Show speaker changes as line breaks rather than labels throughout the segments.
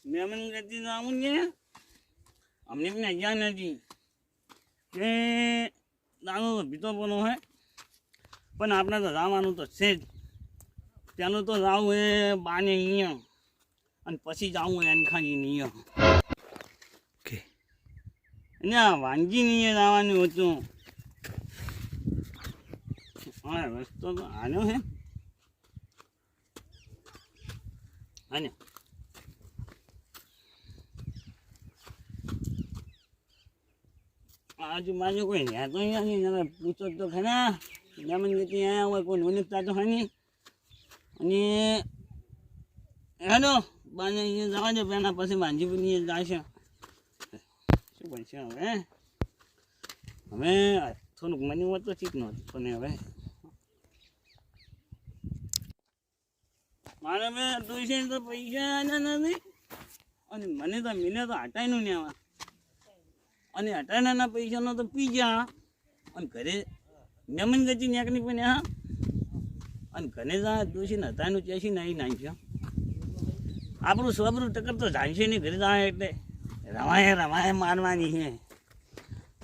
મહેમાન ગતિ આવું ને અમને પણ અજાણ નથી કે દાનો ભીતો બનો હે પણ આપણે તો જવાનું તો છે જ ત્યાંનું તો જવું એ બાને અહીંયા અને પછી જવું એને ખાલી અહીંયા
ઓકે
અહીંયા વાનગી નહીં જવાનું હતું હા રસ્તો તો આનો હે આને આજુબાજુ કોઈ રહ્યા તો અહીંયા પૂછો તો ખરા મહેમાન ગતિ આવ્યા હોય કોઈ નોનતા તો ખરી અને હેલો બાને અહીંયા જવા દો પહેલાં પછી માંજીપુરની જશે શું બનશે હવે હવે થોડુંક મને વાત તો ઠીક નહોતું પણ હવે મારે મેં ટ્યુશન તો પૈસા નથી અને મને તો મિલે તો હટાઈનું ને આવા અને હટાઈના પૈસાનો તો પી ગયા અને ઘરે મહેમાન ગતિ નેકની પણ હા અને ઘરે જા દોષી હતાનું ચેસી નાઈ નાખ્યો આપણું સ્વબરું ટક્કર તો જાણશે નહીં ઘરે જાય એટલે રમાય મારવાની છે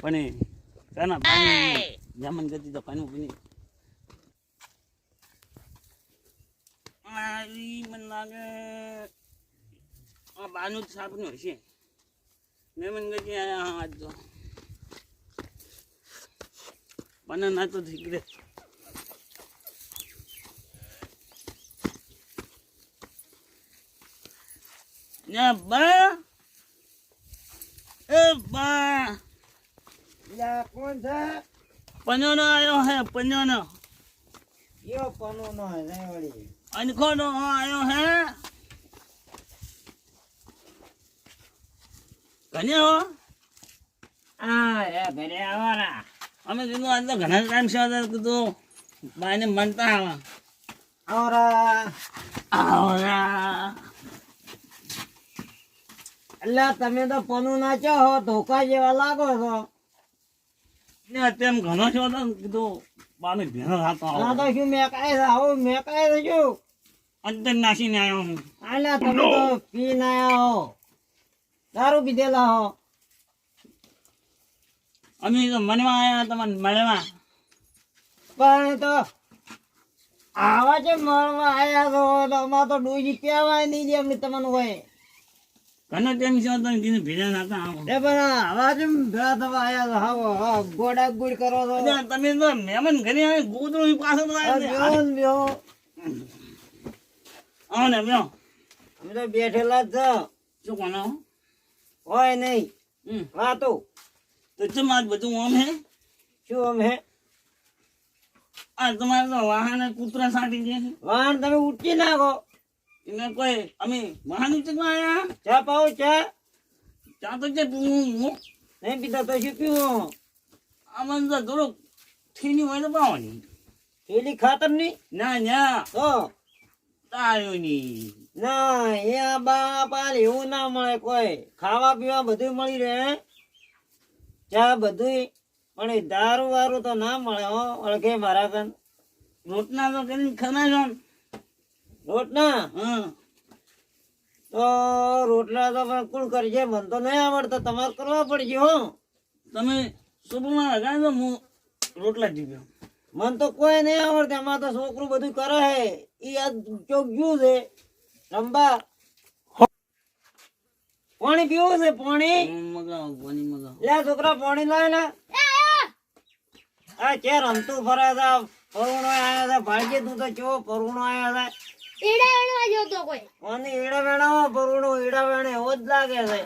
પણ તેના મહેમાન ગતિ તો પાનું પણ મને લાગે આ બાનું જ સાપનું હશે મહેમાન ગતિ આયા આજ તો મને ના તો ઠીક રે બા એ બા
કોણ છે?
પન્યોનો આવ્યો હે પન્યોનો
યો પનો નો હે વળી.
અનખોનો આવ્યો હે કને હો
આ એ ઘરે આવવાના.
અમે કીધું આજ તો ઘણા ટાઈમ છે કીધું બાઈને મનતા આવા
આવરા
આવરા
એટલે તમે તો પનું નાચો હો ધોકા જેવા લાગો છો.
ને તેમ ઘણો છો તો કીધું બાને ભેણો થતો
ના તો
આવો
શું મેકાય છે આવું મેકાય છે શું?
અંદર નાસીને આવ્યો હું
એટલે તમે તો પી ના હો દારૂ પીધેલા હો.
અમે તો મનવા આવ્યા તમને મળવા
પણ તો આવા છે મળવા આયા છો તો અમાર તો ડોજી પેવાય નહીં જે એમની તમને હોય.
ઘણો ટાઈમ છે તો કીધું ભેળા થતા આવો
એ પણ આવા છે ભેળા થવા આયા છો હાવો ગોડા ગુડ કરો છો.
એટલે તમે તો મહેમાન ઘરે આવે ગોદડું પાછો તો
આ બેહો ને બેહો.
આવો ને બ્યો
અમે તો બેઠેલા જ છો.
શું કોનો
હોય નહીં વાતો
તો ચમ આજ બધું આમ હે
શું આમ હે
આ તમારે તો વાહન કૂતરા સાટી છે
વાહન તમે ઉઠી નાખો.
એને કોઈ અમે વાહન ઉચકવા આવ્યા
ચા પાઓ ચા
ચા તો છે પીવું
નહીં પીતા તો શું પીવું?
આમાં તો થોડુંક થેલી હોય તો પાવાની
પેલી ખાતર ની
ના ના
તો
તાયો ની
ના અહીંયા બાપા એવું ના મળે કોઈ. ખાવા પીવા બધું મળી રહે ચા બધું પણ એ દારૂ વારું તો ના મળે હો અળગે મારા કન.
રોટલા તો કરીને ખરા છો
રોટલા
હા
તો રોટલા તો પણ કોણ કરશે? મને તો નહીં આવડતા તમારે કરવા પડશે હો.
તમે સુપરમાં લગાવી દો હું રોટલા જીવ્યો
મન તો કોઈ નહીં આવડતું. એમાં તો છોકરું બધું કરે હે ઈ આ ચોગ્યું છે રંબા. પાણી પીવું છે પાણી?
મગાવો પાણી મગાવો
લે છોકરા પાણી લાય ને. આ ચે રમતું ફરે છે પરુણો આયા છે ભાડજે તું તો ચો પરુણો આયા છે.
એડા વેણવા જોતો કોઈ
અને ઈડા વેણા પરુણો ઈડા વેણે એવો જ લાગે છે.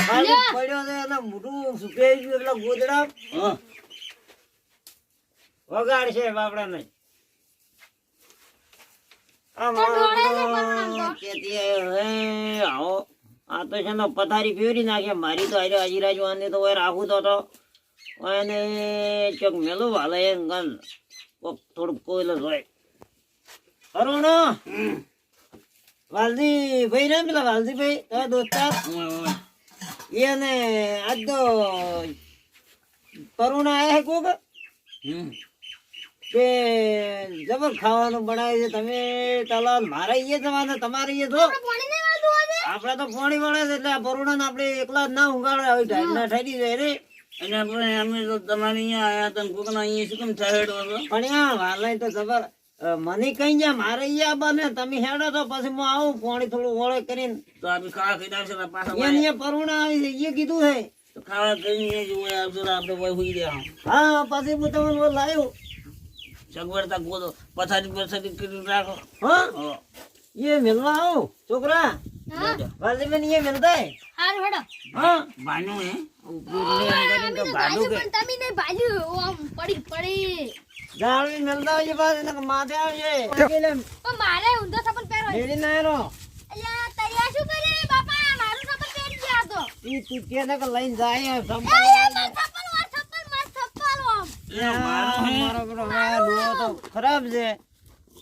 ખાલી પડ્યો છે એટલે મોઢું સુકાઈ ગયું એટલે ગોદડા
હા
વગાડશે બાપડા ને. આ મારો કેતી હે આવો આ તો છે ને પથારી ફેરવી નાખે મારી તો આજે અજીરાજ વાંધે તો હોય રાખું તો એને ચોક મેલું વાલે ગન થોડુંક કોયલો હોય. અરુણ વાલજી ભાઈ ને પેલા વાલજી ભાઈ તારા દોસ્તાર એને આજ તો પરુણા આયા હે કોક કે જબર ખાવાનું બનાવે છે. તમે તલાવ મારા અહીંયા જવાના તમારે અહીંયા જો
પાણી નહીં વાળતું હોય
આપડે તો પાણી વળે છે એટલે આ પરુણા આપણે એકલા જ ના ઊંઘાડે હવે ઢાઈ ના ઠરી જાય રે
અને આપણે અમે તો તમારે અહીંયા આયા હતા કોકના અહીંયા શું કેમ ઠહેડો હતો
પણ યા વાલાય તો ખબર મને કઈ જા મારે અહીંયા બને તમે હેડો તો પછી હું આવું પાણી થોડું વળે કરીને
તો આપણે ખાવા ખાઈ આવશે ને પાછા
અહીંયા પરુણા આવી છે એ કીધું છે
તો ખાવા કરીને જોઈ આવશે તો આપણે કોઈ હુઈ રહ્યા
હા પછી હું તમને લાવ્યો
સગવડતા ગોતો પથારી કરી રાખો
હા
હો.
ये मिलवा आओ छोकरा वाले में ये मिलता है
હારું હેડો
हाँ
બાનું હે
અમે તો ભાલ્યું પણ તમે નહીં ભાલ્યું આમ પડી
दाल भी मिलता है ये बात इनका माथे आओ ये अकेले
પણ મારે ઊંધો સપન પહેરો
मेरी ना रो
અલ્યા તૈયાર શું કરે બાપા મારું સપન પહેરી ગયા તો
तू के ना लाइन जाए सब
માર થપ્પલ આમ
हमारा बड़ा लो तो खराब है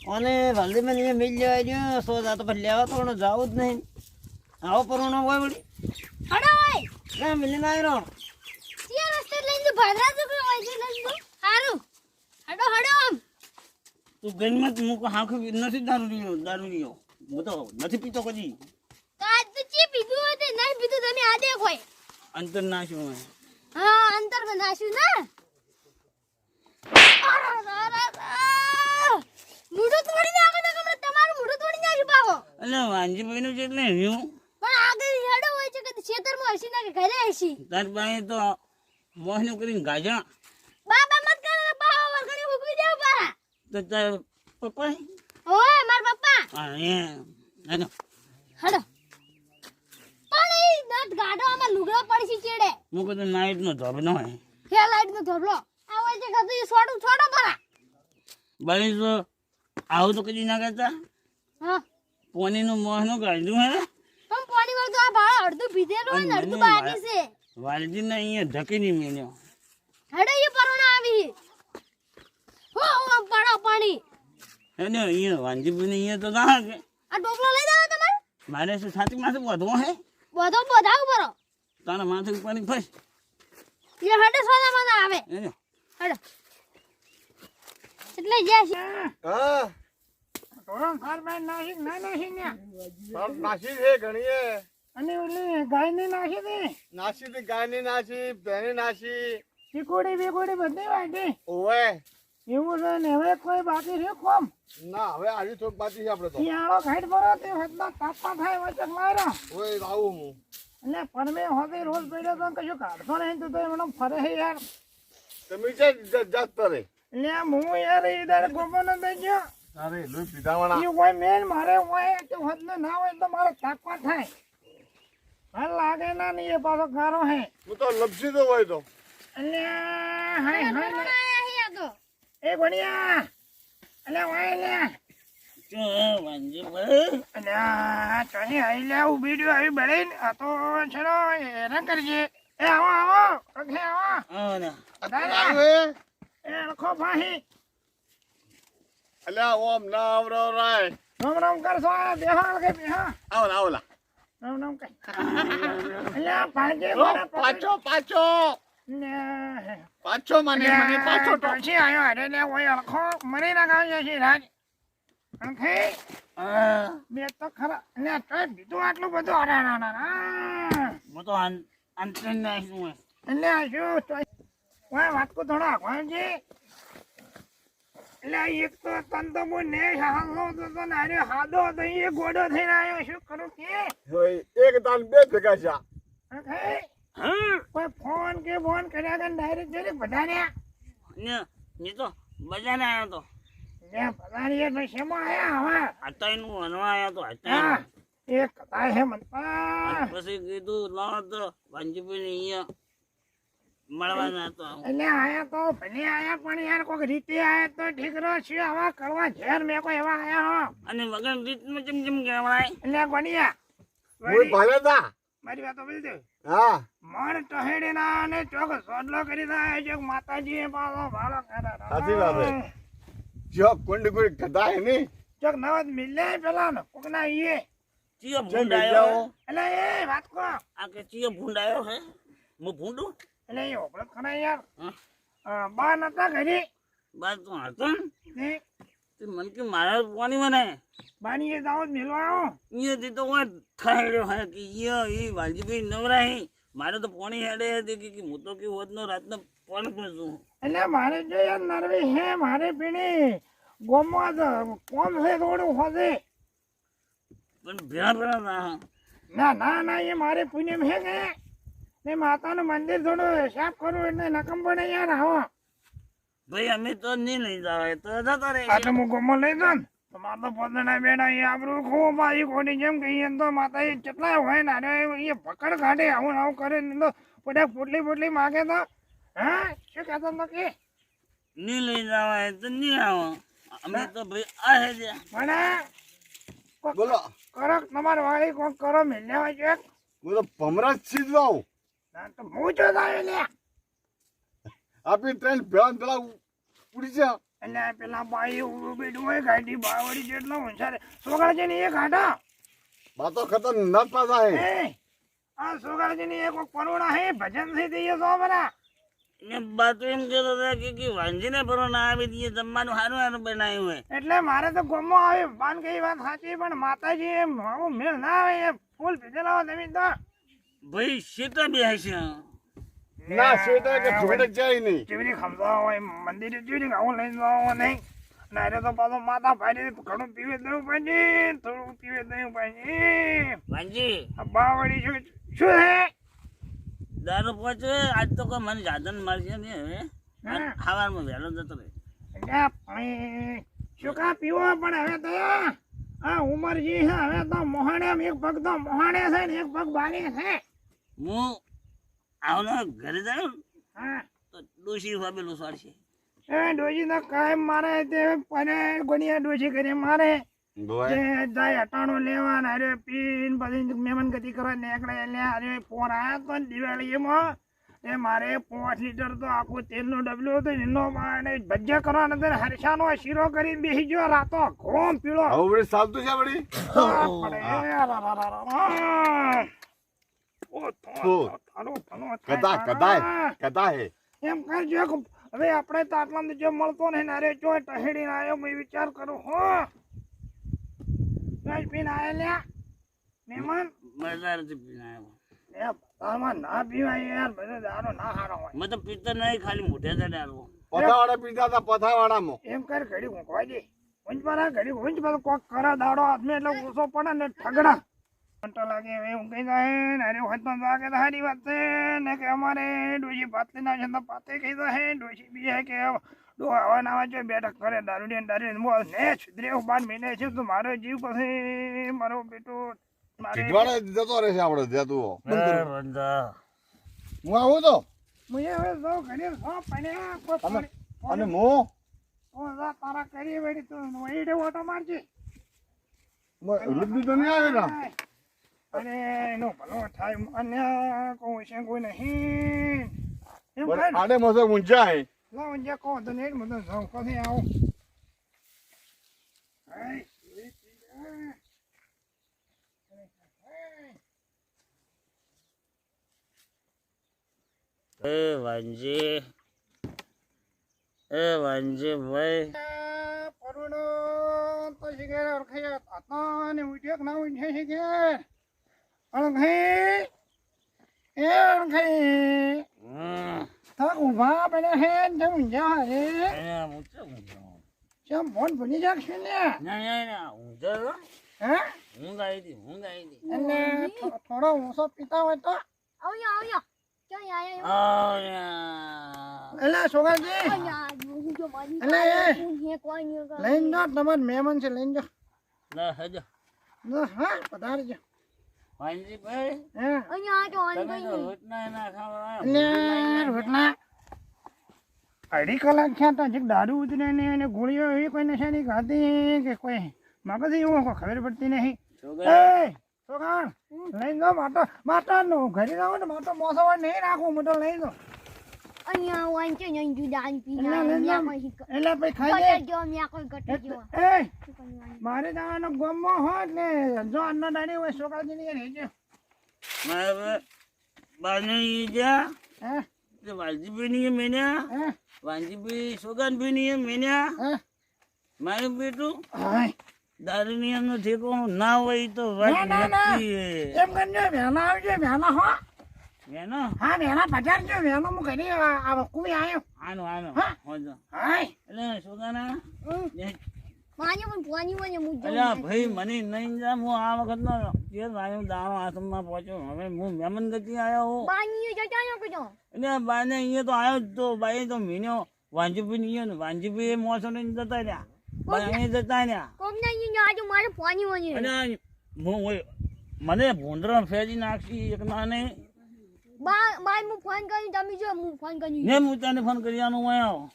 અને વાલે में ये मिल जाए जो सो जा तो पर लेवा तो जाओ જ નહીં આવો પરોણો હોય વળી
હડો ઓય
ના મિલી ના રો
ત્યાં રસ્તે લઈને ભાદરા જો કે ઓય લઈને તો હારું હડો આમ
તું ગનમાં મૂકો હાંખ નથી દારૂ લીયો હું તો નથી પીતો કદી
તો આજ તો ચી પીધું હોય નહીં પીધું તમે આ દેખ હોય
અંતર નાશું હોય
હા અંતર માં નાશું ના મૂઢું તોડી નાખો ને હમણાં તમારું મૂઢું તોડી નાખ્યું પાવો
એટલે વાંજીભાઈ નું એટલે હું
પણ આગળ હેડો હોય છે કે ખેતરમાં હસી ના કે ઘરે હસી
તાર પાસે તો મોહનું કરીને ગાજા
બાબા મત કરે પાવો વરગણી ઉગવી દેવ પારા
તો તાર પપ્પા
ઓય માર પપ્પા
હા એ હેડો
હડો પણ એ નત ગાડો આમાં લુગડો પડી છે ચેડે
હું કદું નાઈટ નો ધોબ ન હોય
હે લાઈટ નો ધોબલો આ હોય છે કદું એ છોડો પારા
બળી તો આવું તો કદી ના કરતા
હા
પોનીનું મોહનું કાઢ્યું હે
પણ પાણી વાળું તો આ ભાડા અડધું પીધેલું હોય ને અડધું બાકી છે
વાલજીને અહીંયા ઢકી નહીં મેલ્યો
હડો એ પરોણા આવી હો આમ પાડો પાણી
હેડો અહીંયા વાંજીભાઈને અહીંયા તો ના કે
આ ટોપલો લઈ જાવ તમારે
મારે શું છાતી માથે વધવો હે
બધો બધાવ પરો
તારા માથે પાણી ફસ
એ હડે સોના મને આવે
હેડો
હડો એટલે જશે
હા
થોડો ફારમાઈ નાસી ના નાસી ને
સબ નાસી છે ઘણીએ
અને ઓલી ગાય ની નાસી દે
નાસી થી ગાય ની નાસી ભેની નાસી
ચીકોડી બીકોડી બધી વાટી
ઓવે
એવું છે ને હવે કોઈ બાકી છે કોમ
ના હવે આજે થોક બાકી છે આપણે તો
શિયાળો ખાઈટ ભરો તે હદના તાપા થાય વચ્ચે મારો
ઓય આવું હું
એટલે પરમે હોતે રોજ પડ્યો તો કશું કાઢતો નહીં તો એમનો ફરે છે યાર
તમે છે જાત કરે
એટલે હું યાર એ દર ગોપો ન દઈ ગયો
અરે લોહી પીધાવાના
એ કોઈ મેન મારે હોય તો હદને ના હોય તો મારે તાપા થાય હાલ લાગે ના નહીં એ પાછો ગારો હે
હું તો લપસી તો હોય તો
એટલે હાય હાય
તો
એ ગણિયા એટલે વાય લે
ચો વાંજીભાઈ
અલ્યા ચોની આઈ લે ઉભીડ્યો આવી બળીને આ તો ચલો હેરાન કરજે એ આવો ઓકે આવો
આવો ને
આવ્યું
એ લખો ભાહી
અલ્યા ઓમ ના આવરો રાય
રામ રામ કરશો આ બેહો કે બેહો
આવો આવો લા
રામ રામ કર અલ્યા પાજે
પાછો પાછો
ને
પાછો મને પાછો તો
પછી આયો અરે લે ઓય લખો મરી ના ગાવ છે રાજ અંખે બે તો ખરા ને તો બીજું આટલું બધું અરે ના
હું તો અંતર નાશું
એટલે આ શું તો ઓય વાત કો થોડો આખવાજી એટલે એક તો તન તો મો ને હાલો તો નારે હાદો તો એ ગોડો થઈને આવ્યો શું કરું કે
એક દાન બે ભેગા છે
અંખે
હા
કોઈ ફોન કર્યા કે ડાયરેક્ટ જોઈ બધાને
ને મેં તો બજારે આવ્યો તો
લે બધાને યાર ભાઈ શેમાં આયા હવે
હતાઈનું વનવા આવ્યો તો
હા
હતાઈનું
એક કથા હે મનપા
પછી કીધું લાવ તો વાંજીભાઈને અહીંયા મળવાના હતો
એટલે આયા તો ભલે આયા પણ યાર કોઈક રીતે આયા તો ઠીક રહ્યો છે આવા કરવા ઝેર મેં કોઈ એવા આયા હો
અને વગર રીતમાં જેમ કહેવાય
એટલે ગણિયા
હું ભાલે તા
મારી વાતો બોલ દે
હા
મણ ટહેડે ના અને ચોક સોડલો કરી દા જો માતાજી પાછો ભાડો કરે
સાચી વાત છે. જો કોંડી કોઈ ગધા હે ની
ચોક નવદ મિલે પેલા ને કોક ના ઈએ
ચિયો
જેમ
ભૂંડાયો
જાઓ
એટલે એ વાત કો
આ કે ચિયો ભૂંડાયો હે હું ભૂંડું
એટલે એ ઓપડો ખરા યાર
હા
બા નતા ઘરે
બાદ તો હતો
ને
તે મન કે મારા પાણી મને
બાની એ દાવત મેળવા આવ્યો
અહીંયાથી તો વાત થાય હે કે એ વાલજીભાઈ નવરાય મારે તો પોણી હેડે હતી કે હું તો કેવું હોત નો રાતનો ફોન કરશું.
એટલે મારે જો યાર નરવી હે મારે પીણી ગોમમાં કોમ છે થોડું હોશે
પણ ભેળા ભેળા ના
ના ના એ મારે પુણ્યમ હે કે ને માતાનું મંદિર થોડું સાફ કરવું એટલે નકમ પડે યાર આવો
ભાઈ અમે તો નહીં લઈ જવાય તો જતા રહે.
આ તો હું ગોમમાં લઈ દઉં ને તો મારે તો પોતાના બેડા એ આબરું ખૂબ બાજી ખોટી જેમ કે અહીંયા તો માતા એ કેટલા હોય ને અરે એ પકડ કાઢે આવું આવું કરે ને તો બધા પોટલી માગે તો હા શું કહેતો તો કે
નહીં લઈ જવાય તો નહીં આવો. અમે તો ભાઈ આ હે જ્યાં
મને
બોલો
કરો તમારે વાળી કોક કરો મેલ્યા હોય છે
હું તો ભમરાજ છીજવાઉં
ના તો હું જો થાય લે
આપી ટ્રેન પેલા ઉડી છે
એટલે પેલા બાઈ ઉભું બેઠું હોય ગાડી બાવડી જેટલો હોશિયાર સોગાળજી ની એક હાટા
બાતો ખતરનાક પાછા હે
આ સોગાળજી ની એક પરોણા હે ભજન થઈ દઈએ તો બરા
ને બાતો એમ કહેતો હતા કે વાંજીને ભરો ના આવી દઈએ જમવાનું સારું સારું બનાવ્યું હોય.
એટલે મારે તો ગમો આવે બાન કઈ વાત સાચી પણ માતાજી એમ આવું મેળ ના આવે એ ફૂલ પીધેલા હોય તમે તો
ભાઈ શેતા બે હશે
ના શેટા કે જોડે જાય નહીં
જેવી ખમતા હોય મંદિરે જેવી આવું લઈ જવા નહીં ના એટલે તો પાછો માતા ભાઈ ઘણું પીવે દેવું પડે થોડું પીવે દેવું પડે
વાંજી
આ બાવળી શું હે
દારૂ પહોંચે આજ તો કોઈ મને જાદન મારશે ને હવે ખાવામાં વહેલો જતો રહે.
શું કા પીવો પણ હવે તો આ ઉમરજી છે હવે તો મોહાણે એક પગ તો મોહાણે છે ને એક પગ બાની છે
હું આવનો ઘરે જાઉં
હા
તો ડોશી વાબેલું સાડશે.
એ ડોશી તો કાયમ મારે તે અને ગોળિયા ડોશી કરી મારે જે જાય અટાણો લેવા ને અરે પીન પછી મહેમાન ગતિ કરવા નીકળે એટલે અરે ફોન આવ્યા તો ને દિવાળીમાં એ મારે 5 લીટર તો આખું તેલનું ડબલું હતું એનો મારે ભજીયા કરવાનો હતો હરસાનો શીરો કરી બેસી ગયો રાતો ઘોમ પીળો
હવે વળી ચાલતું છે વળી કદા હે
એમ કરજો હવે આપણે તો આટલા જો મળતો ને અરે જો ટહેડીને આવ્યો મેં વિચાર કરું હો પીને આવેલા મહેમાન
બજારથી પીને આવ્યો.
એ બધામાં ના પીવાય યાર બધો દારૂ ના હારો હોય
મેં તો પીતો નહીં ખાલી મોઢે જ ડાળવો.
પથાવાળા પીતા હતા પથાવાળામાં
એમ કર ઘડી ઊંઘવા દે ઊંઘ પર ઘડી ઊંઘ પર કોક કરા દાડો હાથમે એટલે ઓછો પડે ને ઠગડા ઘંટો લાગે હવે ઊંઘી જાય ને અરે હોય તો લાગે તો સારી વાત છે ને કે અમારે ડોશી પાતલી ના છે તો પાતે કહી જાય ડોશી બી હે કે ડો આવા નાવા જો બેઠક કરે દારૂ ને ને છુદરે 12 મહિને છે તો મારો જીવ પછી મારો બેટો મારે
ઢીકવાડે જતો રહેશે આપણે જતું
બંધા
હું આવું તો
હું હવે જાઉં ઘરે પણ
અને હું
તારા કરી વેડી તું વહીડે ઓટો મારજે
લુગડી તો નહીં આવે ને
અને એનો ભલો થાય અને કોઈ નહીં એમ કર
આડે મસે ઊંચા હે
લાવ જે કહો તો નહીં મને જાઉં પછી આવું
વાંજી ભાઈ
પરુણો તો શીખે ઓળખાય હતા ને ઉઠ્યો ના ઉઠ્યો શીખે ઓળખાઈ એ ઓળખાઈ થાક ઉભા બને હે જમ જા હે જમ ફોન ભૂલી જાગશું ને હે
ઊંઘ આવી હતી.
અને થોડો ઊંચો પીતા હોય તો
આવ્યો ક્યાં આયા
એટલે સોગાજી એટલે લઈને જાઓ તમારે મહેમાન છે લઈને જાઓ
ના હજો
હા પધારજો
વાંજી ભાઈ
હે
અહીંયા તો
તમે તો રોટના ના ખાવા
એટલે રોટલા અઢી કલાક થયા તો હજી દારૂ ઉતરે ને એને ગોળીઓ એવી કોઈ નશાની ખાધી કે કોઈ મગજ એવું કોઈ ખબર પડતી નહીં એ છોકરાણ લઈ જાઓ માટો ઘરે જાઓ ને માટો મોસો નહીં રાખું મોટો લઈ જાઓ
અહીંયા વાંચે નહીં જુદાન
એટલે પછી ખાઈ
જો મ્યા કોઈ ગટી જો
એ મારે જવાનો ગમો હોત ને જો અન્ન દાડી હોય છોકરાજીની રહેજો
મારે બાને જા
હે
વાલજીભાઈ ની મેન્યા
હે
વાંજીભાઈ સોગાનભાઈ ની મેન્યા
હે
મારું બેટું
હાય
દારૂની એમનો ઠેકો ના હોય તો વાત
ના, ના.
નક્કી હે.
એમ કરીને વહેલા આવજો વહેલા હો
એનો
હા વહેલા પધારજો વહેલો હું ઘરે કુવી આવ્યો
આનો
હા?
હોજો.
હાય
એટલે છોકરાના
માન્યો પણ પોની મને હું
અલ્યા ભાઈ મને નહીં જા હું આ વખતનો જે આવ્યો દાણો આશ્રમમાં પહોંચ્યો હવે હું મહેમાન ગતિ આવ્યો હું
બાની જતા ન કજો
એટલે બાને અહીંયા તો આવ્યો જ તો બાઈ તો મીન્યો વાંજીભાઈ ની ને વાંજીભાઈ એ મોસો ને જતા રહ્યા બાઈ અહીંયા જતા રહ્યા
કોમ ના ઈ આજે મારે પોની મને
અને મને ભૂંડરા ફેરી નાખી એક નાને
બાય હું ફોન કરી તમે જો હું ફોન કરી
ને હું તને ફોન કરી આનું હું આવ્યો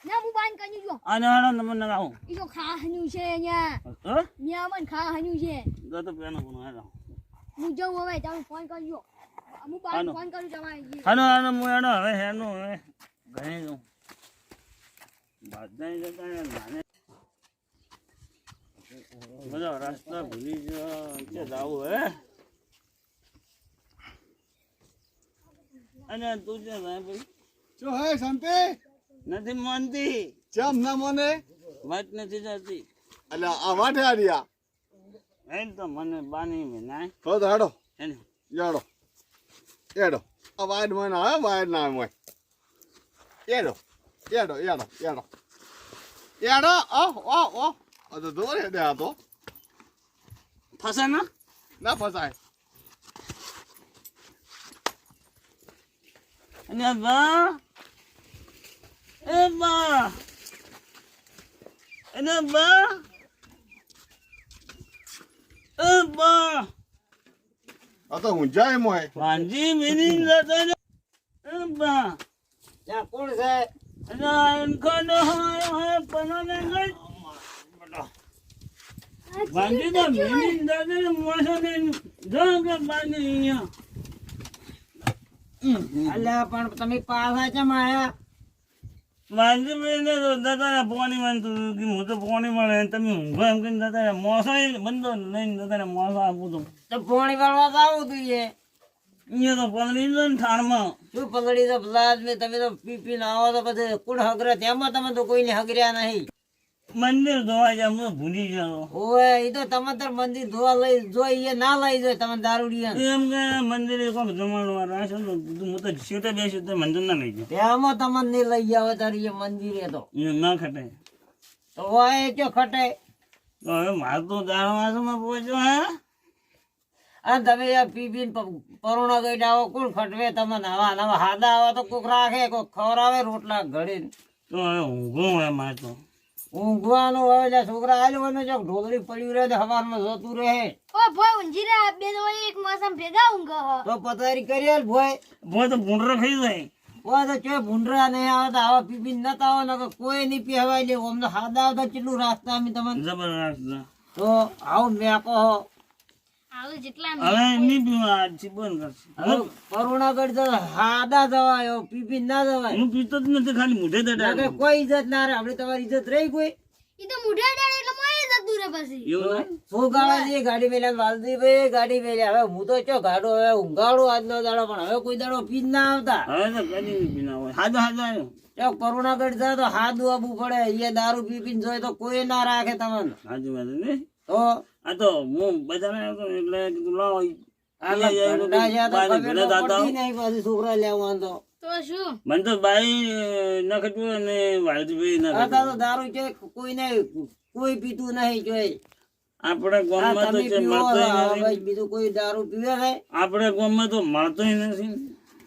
ના હું બાન કરી જો
આને આનો નંબર નગાવું
ઈ તો ખાહનું છે અહીંયા
હા
ન્યામન ખાહનું છે
તો પેનો ફોન આવ્યો
હું જઉં હવે તમે ફોન કરજો હું બાન
હાલો.
ફોન કરું તમારે
આનો હું એનો હવે હેનું હવે ઘરે જઉં બધા જતા રહ્યા નાને બધા રસ્તા ભૂલી ગયો કે જાવું હે અને તું છે ભાઈ
જો હે શાંતિ
નથી માનતી
ચમ ના મને
વાત નથી થતી
એટલે આ વાઠે આર્યા
એમ તો મને બાની મેં ના
તો હેડો
એને
યાડો એડો આ વાડ મને આવે વાડ ના આવે એડો એડો એડો એડો એડો ઓ આ તો દોરે દે આ તો
ફસે ના
ના ફસાય
અને બા એ બા અને બા એ બા
આ તો હું જાય મોય
વાંજી મિની જતા ને એ બા
ત્યાં કોણ છે
અને એનખાનો હોય પનોને ગઈ વાંજી તો મિની જતા ને મોસો ને જો કે બાની અહીંયા
અલ્યા પણ તમે પાછા ચમ આયા
વાંજી મિને તો દાદા પોણી માનતું કે હું તો પોણી મળે તમે ઊંઘો એમ કહીને જતા મોસો બંધો લઈને જતા મોસો આપું તો
તો પોણી વાળવા તો આવું જોઈએ
અહીંયા તો પલળી જાય ને ઠાણમાં
શું પગડી તો ભલા આદમી તમે તો પી પીને આવો તો પછી કુણ હગરે તેમાં તમે તો કોઈને હગર્યા નહીં
મંદિર ધોવા જાય હું ભૂલી ગયો
ઓએ એ તો તમે તાર મંદિર ધોવા લઈ જોઈ એ ના લઈ જાય તમે દારૂડિયા
એમ કે મંદિરે કોક જમણવાર રાખે તો હું તો સીટે બેસી તો મંદિર ના લઈ જાય
તેમાં તમને નહીં લઈ જાવ તારી એ મંદિરે તો
એ ના ખટે
તો ઓય ચો ખટે
તો હવે મારે તો દાણવાસમાં પહોંચ્યો હે
અને તમે આ પી પીને પરોણા ગઈ આવો કોણ ખટવે તમને નવા નવા હાદા આવા તો કોક રાખે કોક ખવડાવે રોટલા ઘડીને
તો હવે ઊંઘું હોય મારે તો
ઊંઘવાનું હવે જ્યાં છોકરા આવ્યો હોય ચોક ઢોલરી પડ્યું રહે હવારમાં જતું રહે
ઓ ભાઈ ઊંજીરા બે તો એક મોસમ ભેગા ઊંઘ
તો પથારી કરી ભોય
ભોય તો ભૂંડરો ખાઈ જાય
ઓય તો ચોય ભૂંડરા નહીં આવતા આવા પી પીને નતા આવો ને કોઈ નહીં પીવાય લે અમને હાદા આવતા કેટલું રાખતા અમે તમને
જબરદસ્ત
તો આવું મેકો હો
આવું જેટલા
હવે નહીં પીવું આજથી બંધ કરશે
હવે પરુણાગઢ તો હાદા જવાય પી પી ના જવાય
હું પીતો જ નથી ખાલી મોઢે
નકર
દડા
કોઈ ઇજ્જત ના રહે આપણે તમારી ઇજ્જત રહી કોઈ
ઈ તો મુઢા ડાળે એટલે મોય જતું રે પછી
એવું થાય
સોગાળા જે ગાડી મેલ્યા વાલદીભાઈ ગાડી મેલ્યા હવે હું તો ચો ગાડો હવે ઊંઘાડો આજનો દાડો પણ હવે કોઈ દાડો પી જ ના આવતા
હવે તો કદી નહીં પીના હોય હાજો આવ્યો
ચોક પરુણાગઢ જાય તો હાદું આપવું પડે એ દારૂ પી પીને જોઈ તો કોઈ ના રાખે તમને
હાજુ વાત ને
તો
આ તો હું બજારે હતો એટલે કીધું લાવો
આટલા ઠંડા છે તો
બાને
ખબર
ઘરે
તો
દાદા
પડતી નહીં પાછી છોકરા લેવાનું તો
શું
મને તો બાઈ ન ખટવું અને વાલજીભાઈ ન
અત્યારે તો દારૂ છે કોઈ નહીં કોઈ પીતું નહીં જોઈ
આપણે
આ
ગામમાં તો
તમે
છે
પીવો
મળતો
છો,
નથી
ભાઈ બીજું કોઈ દારૂ પીવે છે
આપણે ગામમાં તો મળતો નથી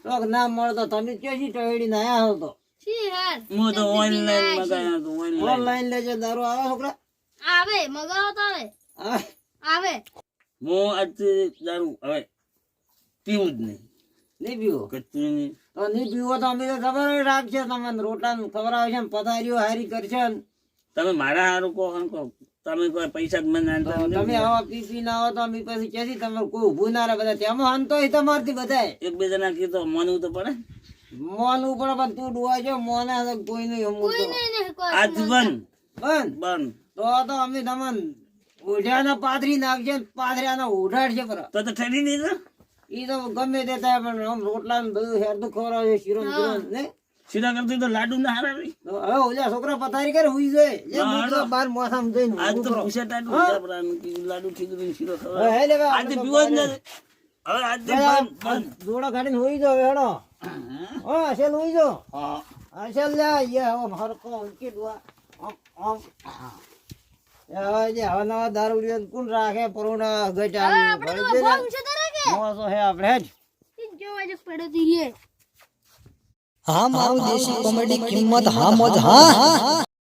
તો ના મળતો તમે ચોથી ટહેડી ના આયા હો તો
છી હાર
હું તો ઓનલાઈન મગાયા તો ઓનલાઈન
ઓનલાઈન લેજો દારૂ આવે છોકરા
આવે મગાવો તો આવે
આ
આવે
હું આજથી દારૂ હવે પીવું જ નહીં
નહીં પીવો
કચ્ચું નહીં
તો નહીં પીવો તો અમે તો ખબર જ રાખશે તમને રોટલા ખવડાવે છે ને પથારીઓ હારી કરશે ને
તમે મારા હારું કહો ને કહો તમે કોઈ પૈસા જ મને
તો
આલતા
તમે
નથી.
આવા પી પી ના આવો તો અમે પછી ક્યાંથી તમે કોઈ ઊભું ના રહે બધા તેમાં હંતો હોય તમારથી બધાય
એકબીજાના કીધું માનવું તો પડે
મોન ઉપર પણ તું ડુવા છો મોને કોઈ નહીં અમુક તો
આજ બંધ
બંધ
બંધ
તો અમે તમને ઓઢિયાના પાથરી નાખશે ને પાથરિયાના ઓઢાડશે બરા
તો ઠરી નહીં તો
ઈ તો ગમે તે થાય પણ આમ રોટલા ને બધું હેરતું ખવડાવે શીરો ને બીરો ને
સીધા કરતી તો લાડુ ના હારા રહી
હવે ઓલા છોકરા પથારી કરે હુઈ જાય એ
હા,
દૂધ તો
હાલો.
બાર મોસામાં જઈને
આજ
ઊભું
તો
કરો.
પૂછે ટાટું
હા?
જબરાનું કે લાડુ ઠીકરીને શીરો
હવે
ખવડાવે.
હે લેવા,
આજે
આપણે તો
પીવો જ
બારે.
નથી હવે આજે
હવે આ દોડા કાઢીને હુઈ જાઓ હવે હેડો. હા અસલ હુઈ જાઓ. અસલ જા યે હવે હરકો ઉંચી ડુઆ. આમ એ હવે જે હવે નવા દારૂડિયો કોણ રાખે પરોણા ગજા
આપણે તો બહુ ઊંચો તો રાખે
મોસો હે આપણે હેડ.
જોવા જ પડ્યો તીએ
હા મારું દેશી કોમેડી કિંમત હા મોજ હા